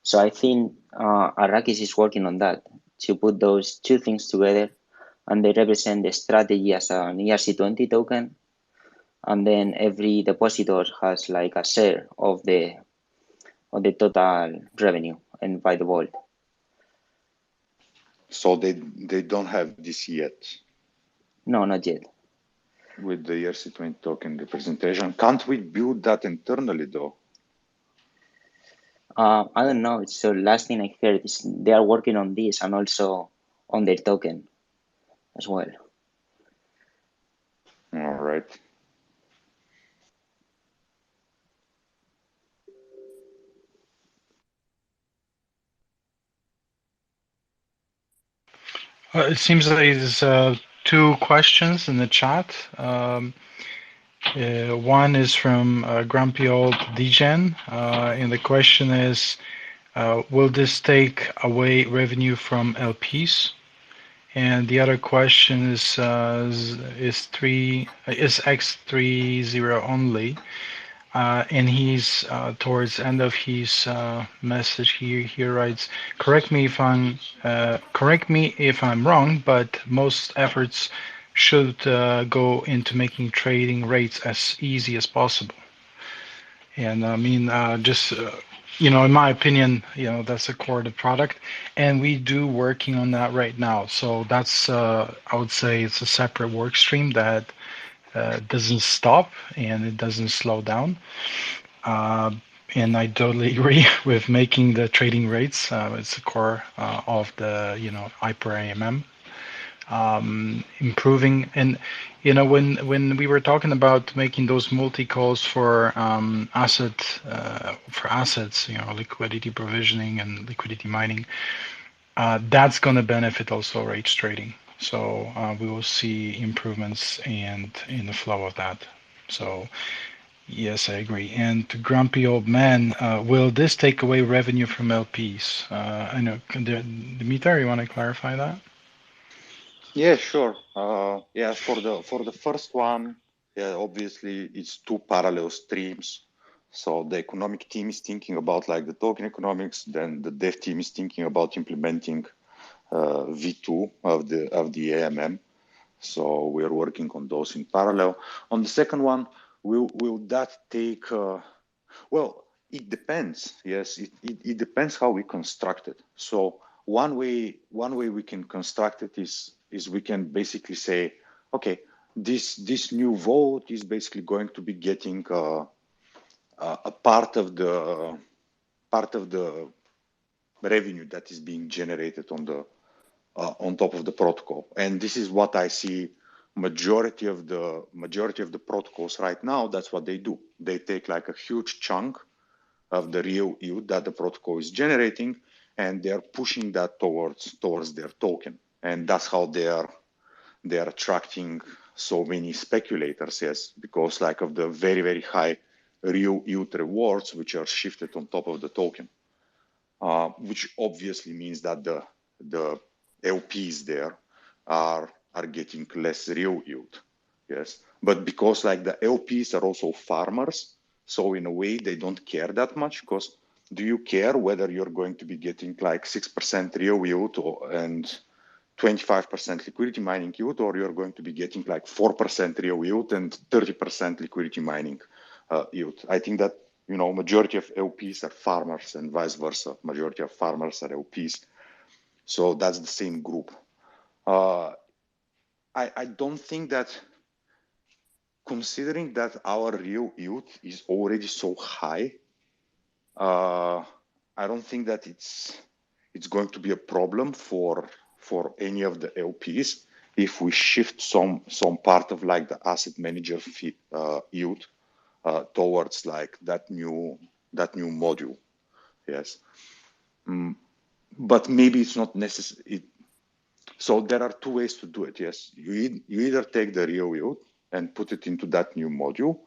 [SPEAKER 6] So I think Arrakis is working on that to put those two things together, and they represent the strategy as an ERC20 token, and then every depositor has like a share of the total revenue and by the vault.
[SPEAKER 3] So they don't have this yet.
[SPEAKER 6] No, not yet.
[SPEAKER 3] With the ERC20 token representation, can't we build that internally though?
[SPEAKER 6] I don't know. So last thing I heard is they are working on this and also on their token as well.
[SPEAKER 3] All right.
[SPEAKER 4] It seems like there's two questions in the chat. One is from Grumpy Old Degen, and the question is, will this take away revenue from LPs? And the other question is X30 only? And he's towards the end of his message here. He writes, correct me if I'm wrong, but most efforts should go into making trading rates as easy as possible. And I mean, in my opinion, that's the core of the product, and we do working on that right now. So that's I would say it's a separate work stream that doesn't stop and it doesn't slow down. And I totally agree with making the trading rates. It's the core of the IPOR AMM. Improving, and when we were talking about making those multi calls for assets, liquidity provisioning and liquidity mining, that's going to benefit also rates trading. So we will see improvements and in the flow of that. So yes, I agree. And to Grumpy Old Man, will this take away revenue from LPs? I know, Dimitar, you want to clarify that?
[SPEAKER 3] Yeah, sure. Yeah, for the first one, yeah, obviously it's two parallel streams. So the economic team is thinking about like the token economics, then the dev team is thinking about implementing V2 of the AMM. So we are working on those in parallel. On the second one, will that take? Well, it depends. Yes, it depends how we construct it. So one way we can construct it is we can basically say, okay, this new vote is basically going to be getting a part of the revenue that is being generated on top of the protocol. And this is what I see majority of the protocols right now. That's what they do. They take like a huge chunk of the real yield that the protocol is generating, and they are pushing that towards their token. And that's how they are attracting so many speculators, yes, because like of the very, very high real yield rewards, which are shifted on top of the token, which obviously means that the LPs there are getting less real yield, yes. But because like the LPs are also farmers, so in a way they don't care that much, because do you care whether you're going to be getting like 6% real yield and 25% liquidity mining yield, or you're going to be getting like 4% real yield and 30% liquidity mining yield? I think that majority of LPs are farmers and vice versa. Majority of farmers are LPs. So that's the same group. I don't think that, considering that our real yield is already so high, I don't think that it's going to be a problem for any of the LPs if we shift some part of like the asset manager fee, yield towards like that new module. Yes. But maybe it's not necessary. So there are two ways to do it. Yes, you either take the real yield and put it into that new module,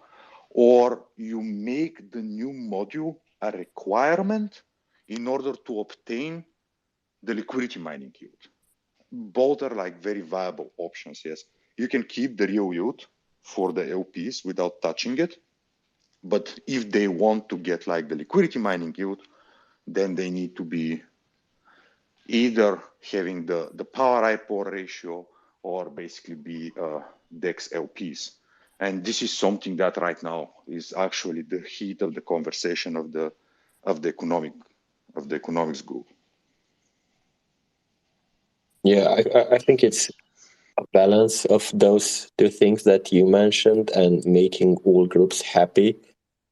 [SPEAKER 3] or you make the new module a requirement in order to obtain the liquidity mining yield. Both are like very viable options. Yes, you can keep the real yield for the LPs without touching it, but if they want to get like the liquidity mining yield, then they need to be either having the pwIPOR ratio or basically be DEX LPs. And this is something that right now is actually the heat of the conversation of the economics group.
[SPEAKER 5] Yeah, I think it's a balance of those two things that you mentioned and making all groups happy.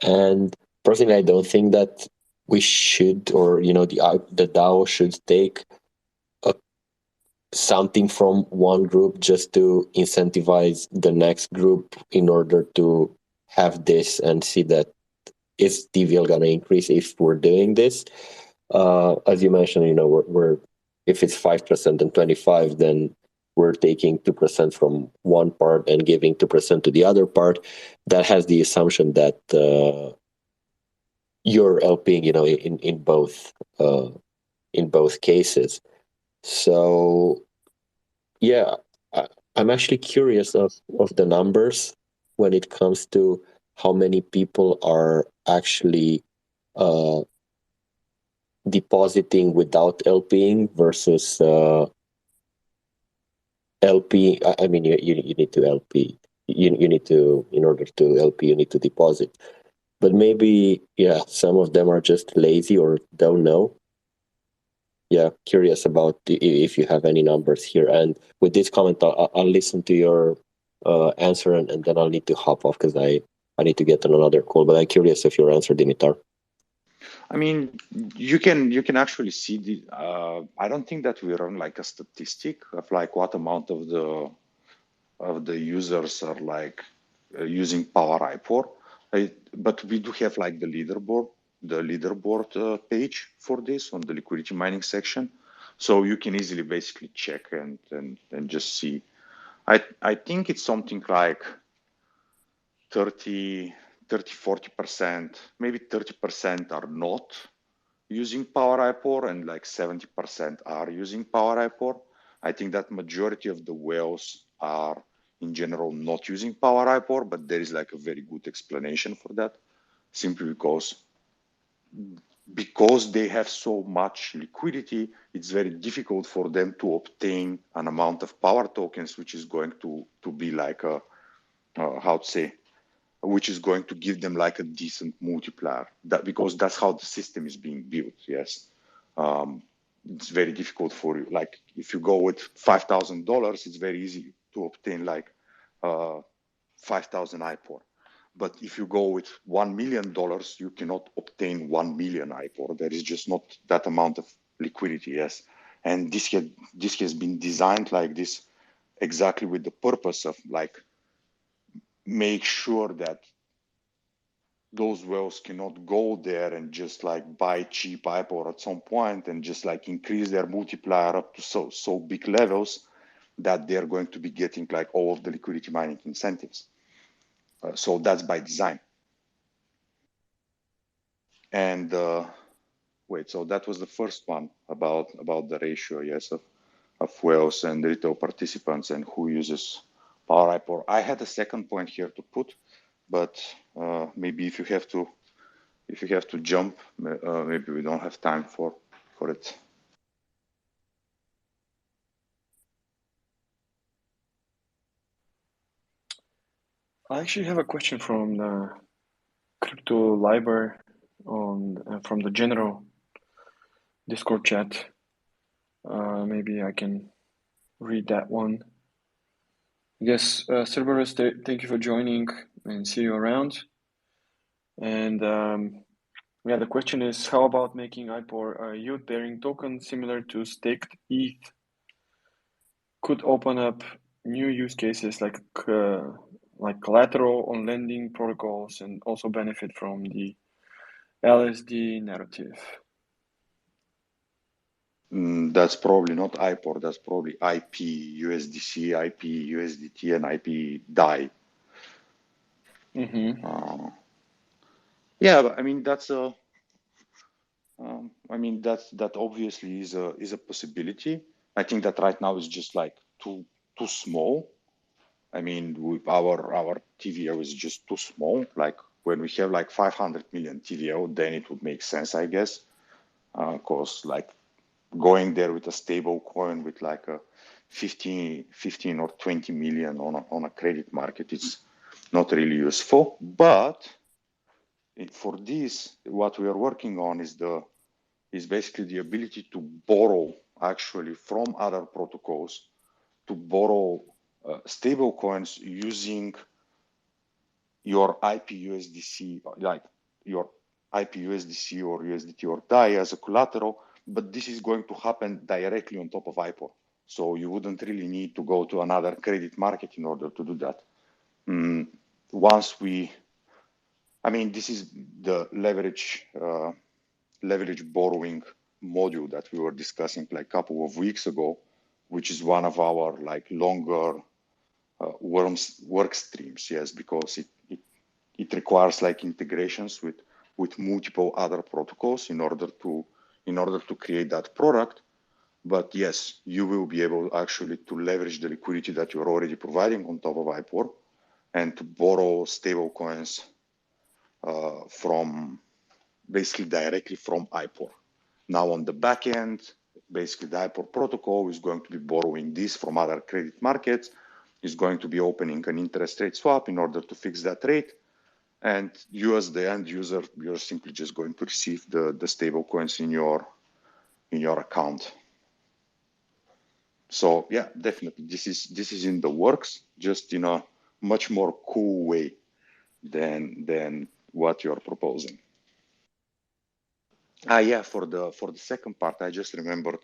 [SPEAKER 5] And personally, I don't think that we should, or the DAO should take something from one group just to incentivize the next group in order to have this and see that is TVL gonna increase if we're doing this. As you mentioned, we're if it's 5% and 25, then we're taking 2% from one part and giving 2% to the other part. That has the assumption that you're LPing, in both cases. So yeah, I'm actually curious of the numbers when it comes to how many people are actually depositing without LPing versus LP. I mean, you need to LP. You need to, in order to LP, you need to deposit. But maybe, yeah, some of them are just lazy or don't know. Yeah, curious about if you have any numbers here. And with this comment, I'll listen to your answer, and then I'll need to hop off because I need to get on another call. But I'm curious of your answer, Dimitar.
[SPEAKER 3] I mean, you can actually see the. I don't think that we run like a statistic of like what amount of the users are like using pwIPOR, but we do have like the leaderboard page for this on the liquidity mining section, so you can easily basically check and just see. I think it's something like 40%, maybe 30% are not using pwIPOR and like 70% are using pwIPOR. I think that majority of the whales are in general not using pwIPOR, but there is like a very good explanation for that, simply because they have so much liquidity, it's very difficult for them to obtain an amount of power tokens, which is going to be like a, which is going to give them like a decent multiplier, because that's how the system is being built. Yes. It's very difficult for you. Like if you go with $5,000, it's very easy to obtain like 5,000 IPOR. But if you go with $1 million, you cannot obtain 1 million IPOR. There is just not that amount of liquidity. Yes. And this has been designed like this exactly with the purpose of like make sure that those whales cannot go there and just like buy cheap IPOR at some point and just like increase their multiplier up to so big levels that they're going to be getting like all of the liquidity mining incentives. So that's by design. And so that was the first one about the ratio, yes, of whales and retail participants and who uses pwIPOR. I had a second point here to put, but maybe if you have to jump, maybe we don't have time for it.
[SPEAKER 1] I actually have a question from the crypto library from the general Discord chat. Maybe I can read that one. Yes, Cerberus, thank you for joining and see you around. And yeah, the question is, how about making IPOR a yield-bearing token similar to staked ETH? Could open up new use cases like collateral on lending protocols and also benefit from the LSD narrative.
[SPEAKER 3] That's probably not IPOR. That's probably ipUSDC, ipUSDT, and ipDAI. Yeah, but I mean that's a. That obviously is a possibility. I think that right now is just like too small. I mean, with our TVO is just too small. Like when we have like 500 million TVO, then it would make sense, I guess. Because like going there with a stable coin with like a 15 or 20 million on a credit market, it's not really useful. But for this, what we are working on is basically the ability to borrow actually from other protocols, to borrow stable coins using your ipUSDC, like your ipUSDC or USDT or DAI as a collateral, but this is going to happen directly on top of IPOR. So you wouldn't really need to go to another credit market in order to do that. This is the leverage borrowing module that we were discussing like a couple of weeks ago, which is one of our like longer work streams. Yes, because it requires like integrations with multiple other protocols in order to create that product. But yes, you will be able actually to leverage the liquidity that you're already providing on top of IPOR and to borrow stable coins from basically directly from IPOR. Now on the back end, basically the IPOR protocol is going to be borrowing this from other credit markets, is going to be opening an interest rate swap in order to fix that rate. And you as the end user, you're simply just going to receive the stable coins in your account. So yeah, definitely this is in the works, just in a much more cool way than what you're proposing. Yeah, for the second part, I just remembered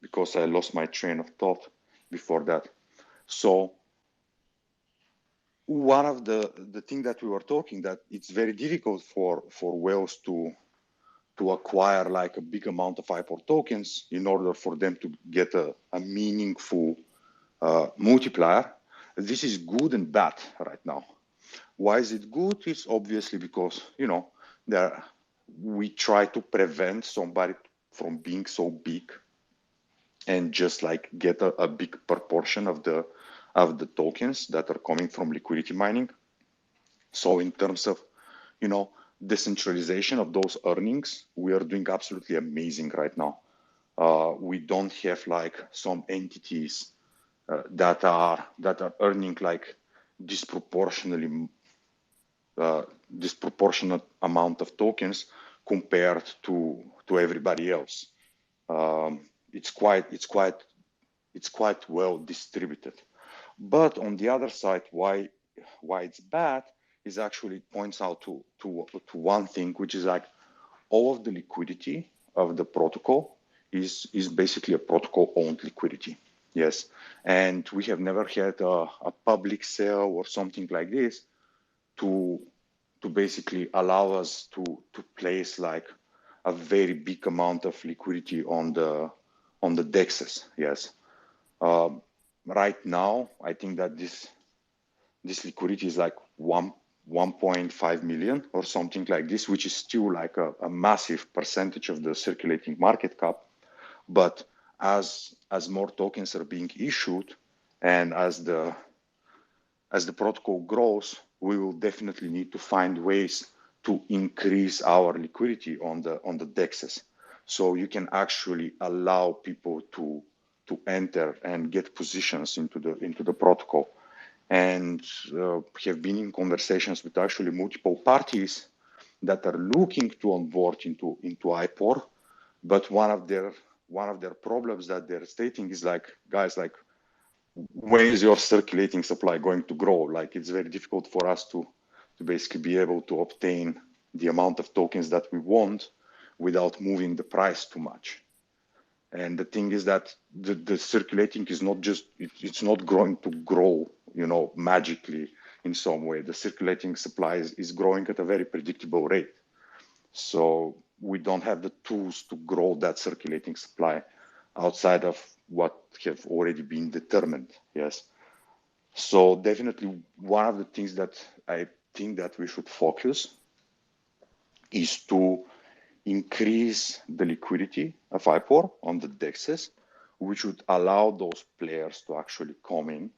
[SPEAKER 3] because I lost my train of thought before that. So one of the thing that we were talking, that it's very difficult for whales to acquire like a big amount of IPOR tokens in order for them to get a meaningful multiplier. This is good and bad right now. Why is it good? It's obviously because, we try to prevent somebody from being so big and just like get a big proportion of the tokens that are coming from liquidity mining. So in terms of, decentralization of those earnings, we are doing absolutely amazing right now. We don't have like some entities that are earning like disproportionate amount of tokens compared to everybody else. It's quite well distributed. But on the other side, why it's bad is actually points out to one thing, which is like all of the liquidity of the protocol is basically a protocol owned liquidity. Yes, and we have never had a public sale or something like this to basically allow us to place like a very big amount of liquidity on the DEXs. Yes, right now I think that this liquidity is like 1.5 million or something like this, which is still like a massive percentage of the circulating market cap. But as more tokens are being issued and as the protocol grows, we will definitely need to find ways to increase our liquidity on the DEXs, so you can actually allow people to enter and get positions into the protocol. And have been in conversations with actually multiple parties that are looking to onboard into IPOR, but one of their problems that they're stating is like, guys, like, when is your circulating supply going to grow? Like, it's very difficult for us to basically be able to obtain the amount of tokens that we want without moving the price too much. And the thing is that the circulating is not just, it's not going to grow, magically in some way. The circulating supply is growing at a very predictable rate. So we don't have the tools to grow that circulating supply outside of what have already been determined. Yes. So definitely one of the things that I think that we should focus is to increase the liquidity of IPOR on the DEXs, which would allow those players to actually come in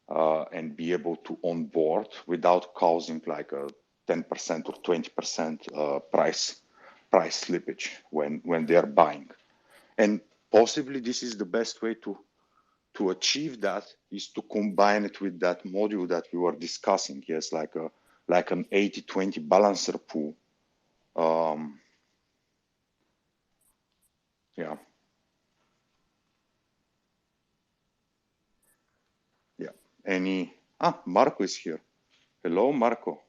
[SPEAKER 3] and be able to onboard without causing like a 10% or 20% price slippage when they are buying. And possibly this is the best way to achieve that, is to combine it with that module that we were discussing. Yes, like an 80-20 balancer pool. Yeah. Marco is here. Hello, Marco.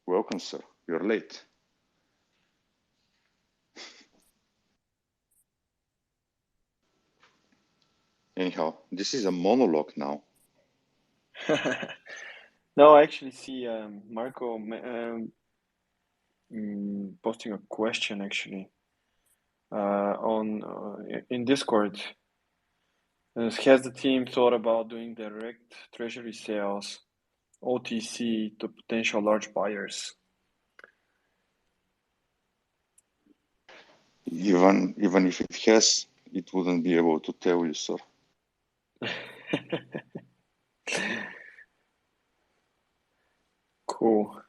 [SPEAKER 3] Welcome, sir. You're late. Anyhow, this is a monologue now.
[SPEAKER 1] No, I actually see Marco posting a question actually in Discord. Has the team thought about doing direct treasury sales, OTC, to potential large buyers?
[SPEAKER 3] Even if it has, it wouldn't be able to tell you, sir.
[SPEAKER 1] Cool.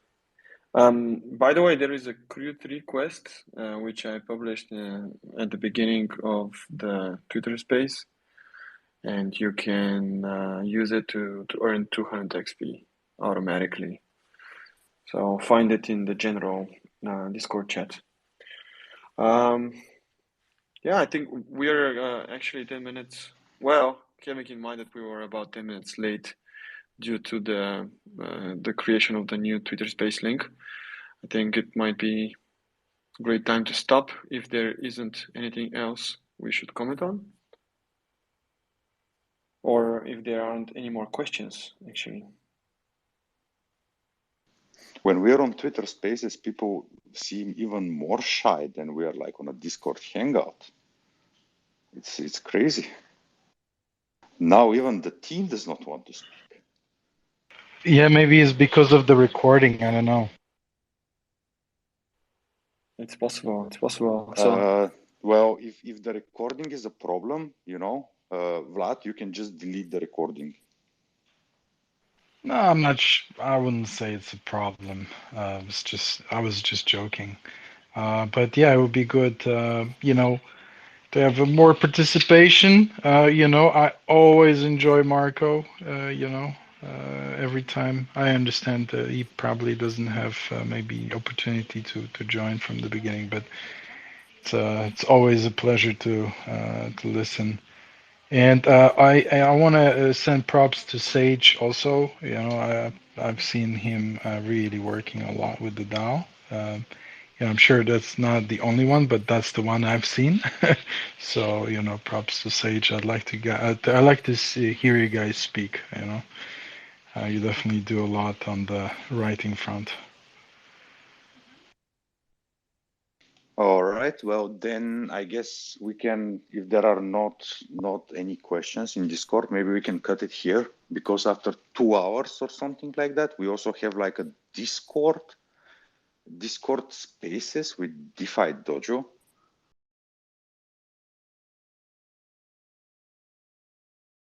[SPEAKER 1] By the way, there is a CRUD request which I published at the beginning of the Twitter space, and you can use it to earn 200 XP automatically. So find it in the general Discord chat. Yeah, I think we're actually 10 minutes. Well, keeping in mind that we were about 10 minutes late due to the creation of the new Twitter space link. I think it might be a great time to stop if there isn't anything else we should comment on, or if there aren't any more questions, actually.
[SPEAKER 3] When we're on Twitter spaces, people seem even more shy than we are like on a Discord hangout. It's crazy. Now even the team does not want to speak.
[SPEAKER 4] Yeah, maybe it's because of the recording. I don't know.
[SPEAKER 1] It's possible. It's possible. So,
[SPEAKER 3] well, if the recording is a problem, Vlad, you can just delete the recording.
[SPEAKER 4] No, I'm not. I wouldn't say it's a problem. I was just joking. But yeah, it would be good, to have more participation. I always enjoy Marco. Every time. I understand that he probably doesn't have maybe opportunity to join from the beginning, but it's always a pleasure to listen. And I want to send props to Sage also. I've seen him really working a lot with the DAO. I'm sure that's not the only one, but that's the one I've seen. So props to Sage. I'd like to hear you guys speak. You definitely do a lot on the writing front.
[SPEAKER 3] All right. Well, then I guess we can, if there are not any questions in Discord, maybe we can cut it here, because after 2 hours or something like that, we also have like a Discord spaces with DeFi Dojo.